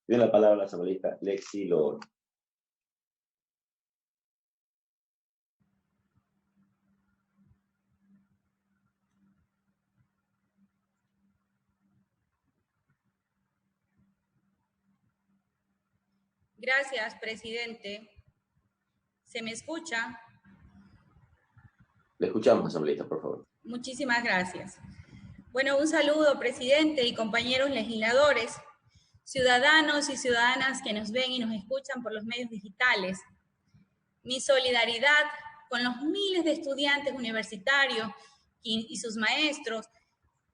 Tiene la palabra la asambleísta Lexi Lord. Gracias, presidente. ¿Se me escucha? Le escuchamos, asambleísta, por favor. Muchísimas gracias. Bueno, un saludo, presidente y compañeros legisladores, ciudadanos y ciudadanas que nos ven y nos escuchan por los medios digitales. Mi solidaridad con los miles de estudiantes universitarios y sus maestros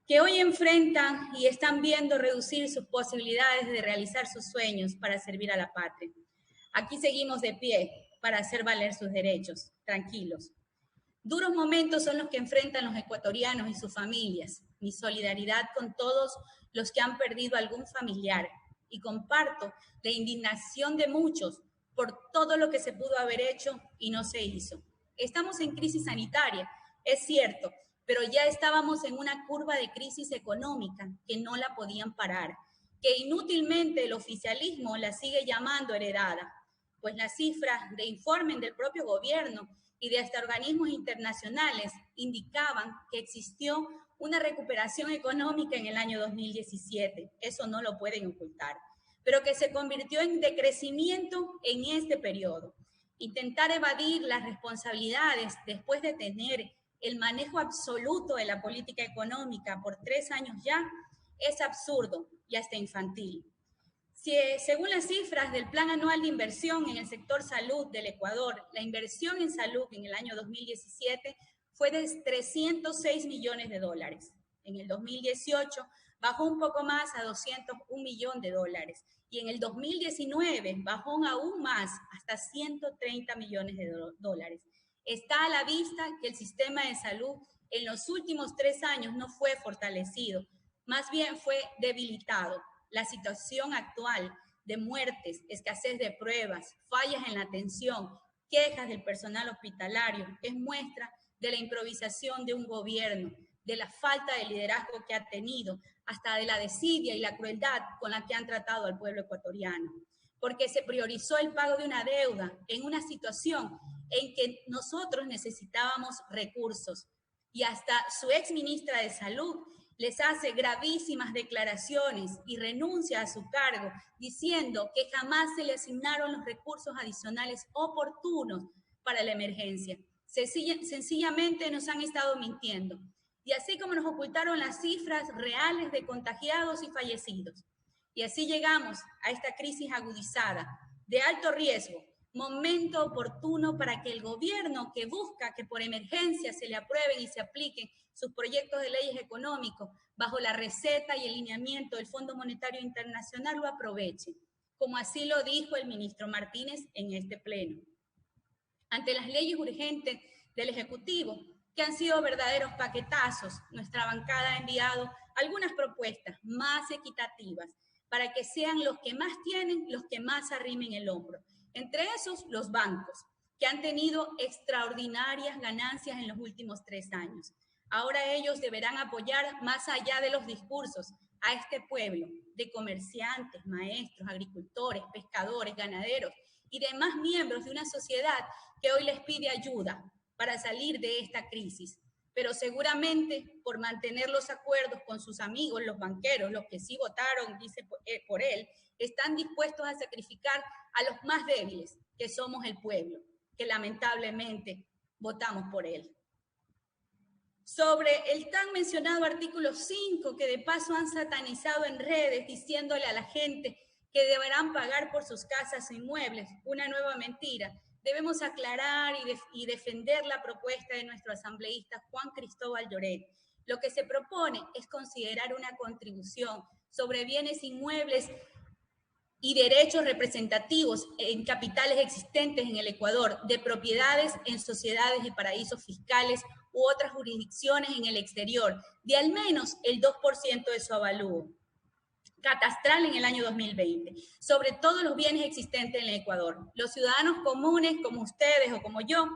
que hoy enfrentan y están viendo reducir sus posibilidades de realizar sus sueños para servir a la patria. Aquí seguimos de pie para hacer valer sus derechos, tranquilos. Duros momentos son los que enfrentan los ecuatorianos y sus familias. Mi solidaridad con todos los que han perdido algún familiar y comparto la indignación de muchos por todo lo que se pudo haber hecho y no se hizo. Estamos en crisis sanitaria, es cierto, pero ya estábamos en una curva de crisis económica que no la podían parar, que inútilmente el oficialismo la sigue llamando heredada, pues las cifras de informe del propio gobierno y de hasta organismos internacionales indicaban que existió una recuperación económica en el año 2017, eso no lo pueden ocultar, pero que se convirtió en decrecimiento en este periodo. Intentar evadir las responsabilidades después de tener el manejo absoluto de la política económica por 3 años ya es absurdo y hasta infantil. Según las cifras del Plan Anual de Inversión en el sector salud del Ecuador, la inversión en salud en el año 2017 fue de 306 millones de dólares. En el 2018 bajó un poco más a 201 millones de dólares y en el 2019 bajó aún más hasta 130 millones de dólares. Está a la vista que el sistema de salud en los últimos 3 años no fue fortalecido, más bien fue debilitado. La situación actual de muertes, escasez de pruebas, fallas en la atención, quejas del personal hospitalario, es muestra de la improvisación de un gobierno, de la falta de liderazgo que ha tenido, hasta de la desidia y la crueldad con la que han tratado al pueblo ecuatoriano. Porque se priorizó el pago de una deuda en una situación en que nosotros necesitábamos recursos. Y hasta su ex ministra de Salud les hace gravísimas declaraciones y renuncia a su cargo, diciendo que jamás se le asignaron los recursos adicionales oportunos para la emergencia. Sencillamente nos han estado mintiendo. Y así como nos ocultaron las cifras reales de contagiados y fallecidos. Y así llegamos a esta crisis agudizada, de alto riesgo, momento oportuno para que el gobierno que busca que por emergencia se le aprueben y se apliquen sus proyectos de leyes económicos bajo la receta y el lineamiento del Fondo Monetario Internacional lo aproveche, como así lo dijo el ministro Martínez en este pleno. Ante las leyes urgentes del Ejecutivo, que han sido verdaderos paquetazos, nuestra bancada ha enviado algunas propuestas más equitativas para que sean los que más tienen, los que más arrimen el hombro. Entre esos, los bancos, que han tenido extraordinarias ganancias en los últimos 3 años. Ahora ellos deberán apoyar más allá de los discursos a este pueblo de comerciantes, maestros, agricultores, pescadores, ganaderos y demás miembros de una sociedad que hoy les pide ayuda para salir de esta crisis. Pero seguramente por mantener los acuerdos con sus amigos, los banqueros, los que sí votaron, dice por él, están dispuestos a sacrificar a los más débiles, que somos el pueblo, que lamentablemente votamos por él. Sobre el tan mencionado artículo 5, que de paso han satanizado en redes diciéndole a la gente que deberán pagar por sus casas e inmuebles, una nueva mentira. Debemos aclarar y defender la propuesta de nuestro asambleísta Juan Cristóbal Lloret. Lo que se propone es considerar una contribución sobre bienes inmuebles y derechos representativos en capitales existentes en el Ecuador, de propiedades en sociedades y paraísos fiscales u otras jurisdicciones en el exterior, de al menos el 2% de su avalúo catastral en el año 2020, sobre todos los bienes existentes en el Ecuador. Los ciudadanos comunes, como ustedes o como yo,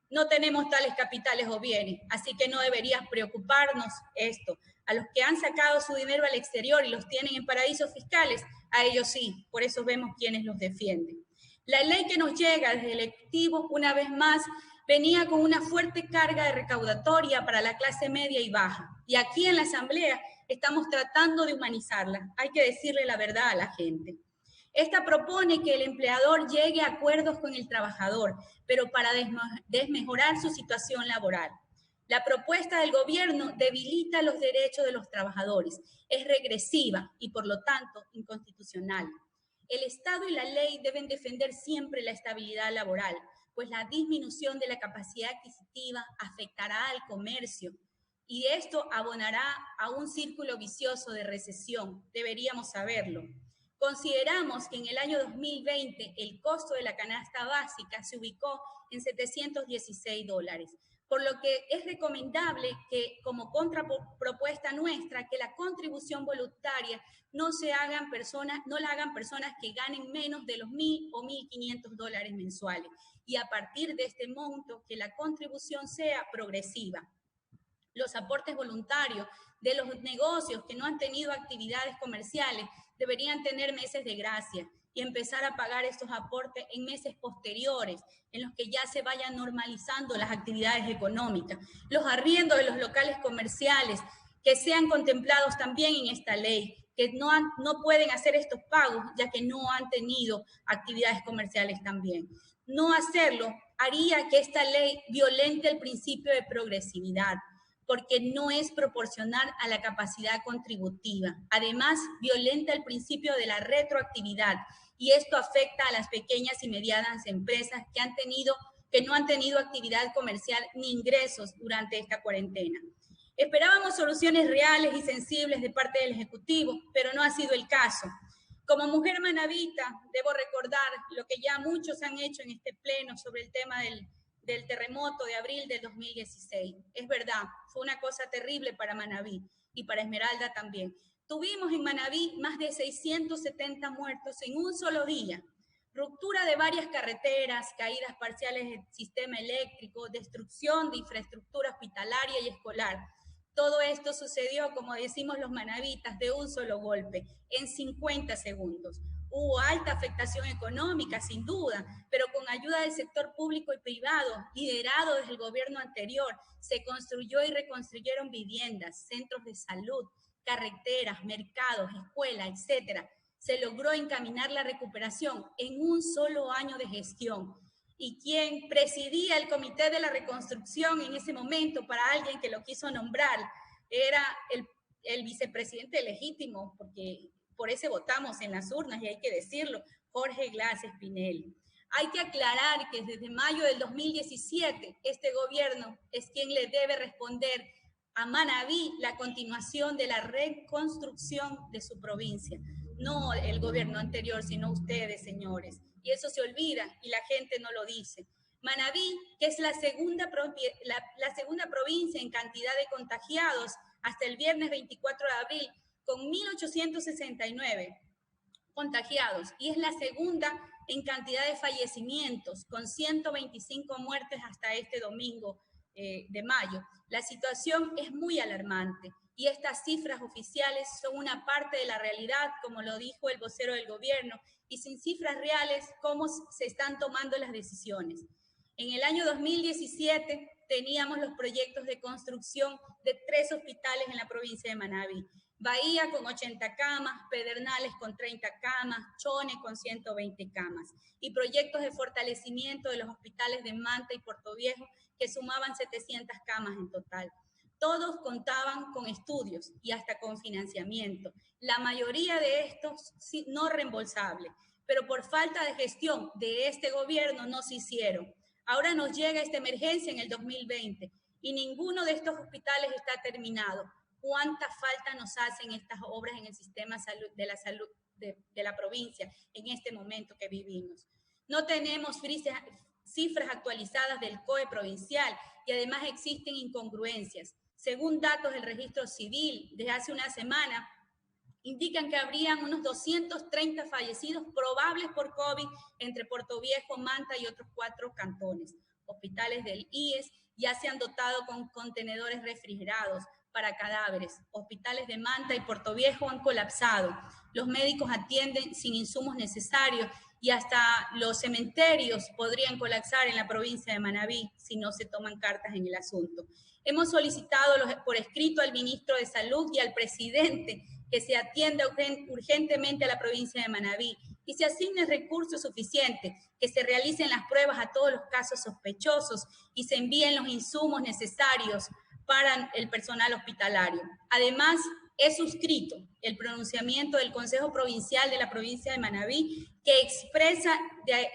no tenemos tales capitales o bienes, así que no debería preocuparnos esto. A los que han sacado su dinero al exterior y los tienen en paraísos fiscales, a ellos sí, por eso vemos quienes los defienden. La ley que nos llega desde el Ejecutivo, una vez más, venía con una fuerte carga de recaudatoria para la clase media y baja. Y aquí en la Asamblea estamos tratando de humanizarla. Hay que decirle la verdad a la gente. Esta propone que el empleador llegue a acuerdos con el trabajador, pero para desmejorar su situación laboral. La propuesta del gobierno debilita los derechos de los trabajadores, es regresiva y por lo tanto inconstitucional. El Estado y la ley deben defender siempre la estabilidad laboral, pues la disminución de la capacidad adquisitiva afectará al comercio y esto abonará a un círculo vicioso de recesión. Deberíamos saberlo. Consideramos que en el año 2020 el costo de la canasta básica se ubicó en $716, por lo que es recomendable que, como contrapropuesta nuestra, que la contribución voluntaria no la hagan personas que ganen menos de los $1.000 o $1.500 mensuales, y a partir de este monto que la contribución sea progresiva. Los aportes voluntarios de los negocios que no han tenido actividades comerciales deberían tener meses de gracia y empezar a pagar estos aportes en meses posteriores, en los que ya se vayan normalizando las actividades económicas. Los arriendos de los locales comerciales que sean contemplados también en esta ley, que no pueden hacer estos pagos ya que no han tenido actividades comerciales también. No hacerlo haría que esta ley violente el principio de progresividad, porque no es proporcional a la capacidad contributiva. Además, violenta el principio de la retroactividad y esto afecta a las pequeñas y medianas empresas que no han tenido actividad comercial ni ingresos durante esta cuarentena. Esperábamos soluciones reales y sensibles de parte del Ejecutivo, pero no ha sido el caso. Como mujer manabita, debo recordar lo que ya muchos han hecho en este pleno sobre el tema del terremoto de abril del 2016. Es verdad, fue una cosa terrible para Manabí y para Esmeralda también. Tuvimos en Manabí más de 670 muertos en un solo día, ruptura de varias carreteras, caídas parciales del sistema eléctrico, destrucción de infraestructura hospitalaria y escolar. Todo esto sucedió, como decimos los manabitas, de un solo golpe, en 50 segundos. Hubo alta afectación económica, sin duda, pero con ayuda del sector público y privado, liderado desde el gobierno anterior, se construyó y reconstruyeron viviendas, centros de salud, carreteras, mercados, escuelas, etc. Se logró encaminar la recuperación en un solo año de gestión. Y quien presidía el Comité de la Reconstrucción en ese momento, para alguien que lo quiso nombrar, era el vicepresidente legítimo, porque por ese votamos en las urnas, y hay que decirlo, Jorge Glass Espinel. Hay que aclarar que desde mayo del 2017, este gobierno es quien le debe responder a Manabí la continuación de la reconstrucción de su provincia. No el gobierno anterior, sino ustedes, señores. Y eso se olvida y la gente no lo dice. Manabí, que es la segunda provincia en cantidad de contagiados hasta el viernes 24 de abril, con 1.869 contagiados, y es la segunda en cantidad de fallecimientos, con 125 muertes hasta este domingo de mayo. La situación es muy alarmante y estas cifras oficiales son una parte de la realidad, como lo dijo el vocero del gobierno, y sin cifras reales, cómo se están tomando las decisiones. En el año 2017 teníamos los proyectos de construcción de 3 hospitales en la provincia de Manabí. Bahía con 80 camas, Pedernales con 30 camas, Chone con 120 camas, y proyectos de fortalecimiento de los hospitales de Manta y Puerto Viejo que sumaban 700 camas en total. Todos contaban con estudios y hasta con financiamiento. La mayoría de estos no reembolsables, pero por falta de gestión de este gobierno no se hicieron. Ahora nos llega esta emergencia en el 2020 y ninguno de estos hospitales está terminado. ¿Cuánta falta nos hacen estas obras en el sistema de la salud de la provincia en este momento que vivimos? No tenemos cifras actualizadas del COE provincial y además existen incongruencias. Según datos del registro civil de hace una semana, indican que habrían unos 230 fallecidos probables por COVID entre Puerto Viejo, Manta y otros 4 cantones. Hospitales del IES ya se han dotado con contenedores refrigerados para cadáveres. Hospitales de Manta y Portoviejo han colapsado. Los médicos atienden sin insumos necesarios y hasta los cementerios podrían colapsar en la provincia de Manabí si no se toman cartas en el asunto. Hemos solicitado por escrito al ministro de Salud y al presidente que se atienda urgentemente a la provincia de Manabí y se asignen recursos suficientes, que se realicen las pruebas a todos los casos sospechosos y se envíen los insumos necesarios para el personal hospitalario. Además, he suscrito el pronunciamiento del Consejo Provincial de la provincia de Manabí que expresa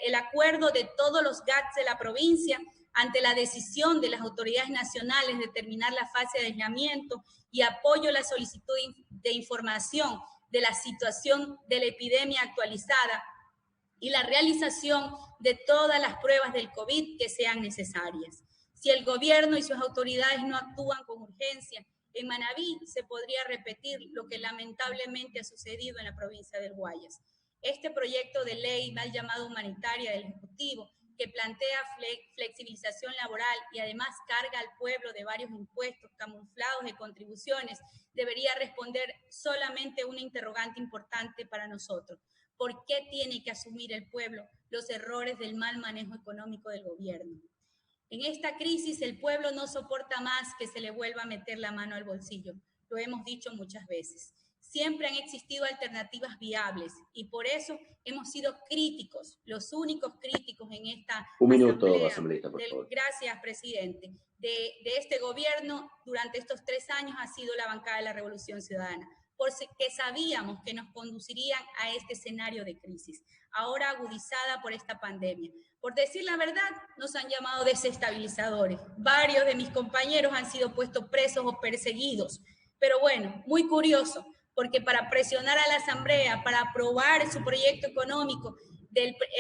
el acuerdo de todos los GATS de la provincia ante la decisión de las autoridades nacionales de terminar la fase de aislamiento y apoyo la solicitud de información de la situación de la epidemia actualizada y la realización de todas las pruebas del COVID que sean necesarias. Si el gobierno y sus autoridades no actúan con urgencia, en Manabí se podría repetir lo que lamentablemente ha sucedido en la provincia del Guayas. Este proyecto de ley, mal llamado humanitaria del Ejecutivo, que plantea flexibilización laboral y además carga al pueblo de varios impuestos camuflados de contribuciones, debería responder solamente una interrogante importante para nosotros. ¿Por qué tiene que asumir el pueblo los errores del mal manejo económico del gobierno? En esta crisis el pueblo no soporta más que se le vuelva a meter la mano al bolsillo. Lo hemos dicho muchas veces. Siempre han existido alternativas viables y por eso hemos sido críticos, los únicos críticos en esta asambleísta, por favor. Gracias, presidente. De este gobierno durante estos 3 años ha sido la bancada de la Revolución Ciudadana, porque sabíamos que nos conducirían a este escenario de crisis, ahora agudizada por esta pandemia. Por decir la verdad, nos han llamado desestabilizadores. Varios de mis compañeros han sido puestos presos o perseguidos. Pero bueno, muy curioso, porque para presionar a la Asamblea, para aprobar su proyecto económico,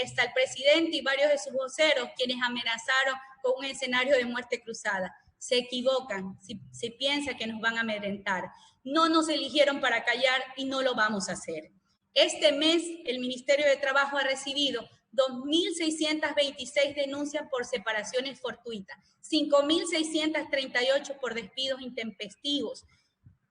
está el presidente y varios de sus voceros quienes amenazaron con un escenario de muerte cruzada. Se equivocan si piensa que nos van a amedrentar. No nos eligieron para callar y no lo vamos a hacer. Este mes el Ministerio de Trabajo ha recibido 2.626 denuncias por separaciones fortuitas, 5.638 por despidos intempestivos.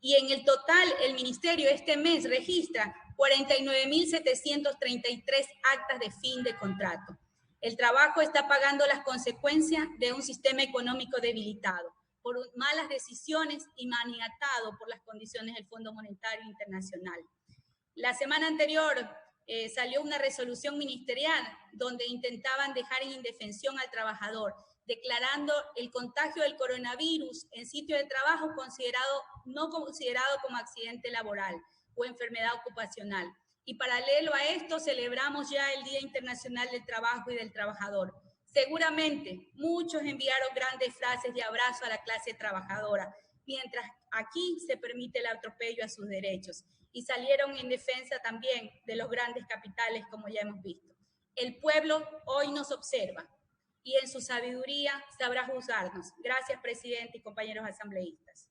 Y en el total, el Ministerio este mes registra 49.733 actas de fin de contrato. El trabajo está pagando las consecuencias de un sistema económico debilitado, por malas decisiones y maniatado por las condiciones del Fondo Monetario Internacional. La semana anterior salió una resolución ministerial donde intentaban dejar en indefensión al trabajador, declarando el contagio del coronavirus en sitio de trabajo no considerado como accidente laboral o enfermedad ocupacional. Y paralelo a esto, celebramos ya el Día Internacional del Trabajo y del Trabajador. Seguramente muchos enviaron grandes frases de abrazo a la clase trabajadora, mientras aquí se permite el atropello a sus derechos. Y salieron en defensa también de los grandes capitales, como ya hemos visto. El pueblo hoy nos observa y en su sabiduría sabrá juzgarnos. Gracias, presidente y compañeros asambleístas.